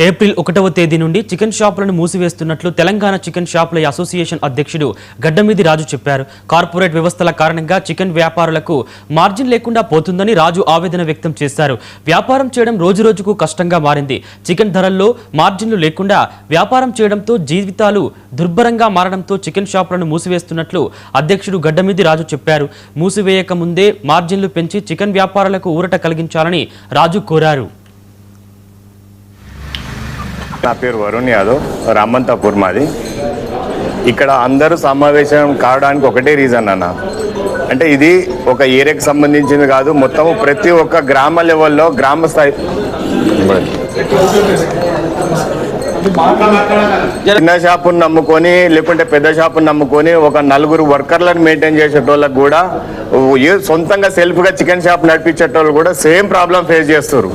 April 1వ తేదీ నుండి చికెన్ షాపులను మూసివేస్తున్నట్లు తెలంగాణ చికెన్ షాపుల అసోసియేషన్ అధ్యక్షుడు గడ్డమీది రాజు చెప్పారు. కార్పొరేట్ వ్యవస్థల కారణంగా చికెన్ వ్యాపారులకు మార్జిన్ లేకుండా పోతుందని రాజు ఆవేదన వ్యక్తం చేశారు. వ్యాపారం చేయడం రోజురోజుకు కష్టంగా మారింది. చికెన్ ధరల్లో మార్జిన్లు లేకుండా వ్యాపారం చేయడంతో జీవితాలు దుర్భరంగా మారడంతో చికెన్ షాపులను మూసివేస్తున్నట్లు అధ్యక్షుడు గడ్డమీది రాజు చెప్పారు. మూసివేయక ముందే మార్జిన్లు పెంచి చికెన్ వ్యాపారులకు ఊరట కలిగించాలని రాజు కోరారు. నా పేరు వరుణ్ యాదవ్, రామంతాపూర్ మాది. ఇక్కడ అందరూ సమావేశం కావడానికి ఒకటే రీజన్ అన్న, అంటే ఇది ఒక ఏరియాకి సంబంధించింది కాదు, మొత్తం ప్రతి ఒక్క గ్రామ లెవెల్లో గ్రామ స్థాయి చిన్న షాపును నమ్ముకొని లేకుంటే పెద్ద షాపును నమ్ముకొని ఒక నలుగురు వర్కర్లను మెయింటైన్ చేసేటోళ్ళకి కూడా సొంతంగా సెల్ఫ్గా చికెన్ షాప్ నడిపించేటోళ్ళు కూడా సేమ్ ప్రాబ్లం ఫేస్ చేస్తారు.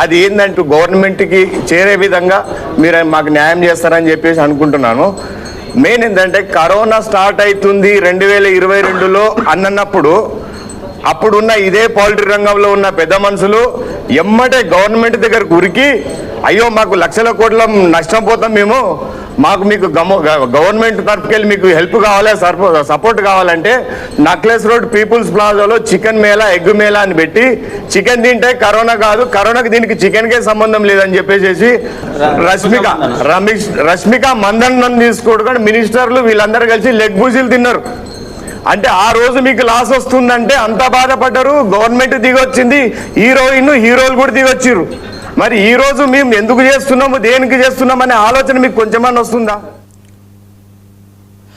అది ఏంటంటూ గవర్నమెంట్కి చేరే విధంగా మీరు మాకు న్యాయం చేస్తారని చెప్పేసి అనుకుంటున్నాను. మెయిన్ ఏంటంటే కరోనా స్టార్ట్ అవుతుంది 2022లో అన్నప్పుడు అప్పుడున్న ఇదే పౌల్ట్రీ రంగంలో ఉన్న పెద్ద మనుషులు ఎమ్మటే గవర్నమెంట్ దగ్గరకు ఉరికి, అయ్యో మాకు లక్షల కోట్ల నష్టం పోతాం మేము, మాకు మీకు గవర్నమెంట్ తరఫుకెళ్ళి మీకు హెల్ప్ కావాలి, సపోర్ట్ కావాలంటే నక్లెస్ రోడ్ పీపుల్స్ ప్లాజాలో చికెన్ మేళా ఎగ్ మేళా అని పెట్టి చికెన్ తింటే కరోనా కాదు, కరోనాకి దీనికి చికెన్కే సంబంధం లేదని చెప్పేసి రష్మిక మందన్ తీసుకోవడం మినిస్టర్లు వీళ్ళందరూ కలిసి లెగ్ బూజీలు తిన్నారు. అంటే ఆ రోజు మీకు లాస్ వస్తుందంటే అంత బాధపడ్డారు. గవర్నమెంట్ దిగొచ్చింది, హీరోలు కూడా దిగొచ్చిర్రు. మరి ఈ రోజు మేము ఎందుకు చేస్తున్నాము, దేనికి చేస్తున్నాం అనే ఆలోచన మీకు కొంచెమన్నా వస్తుందా?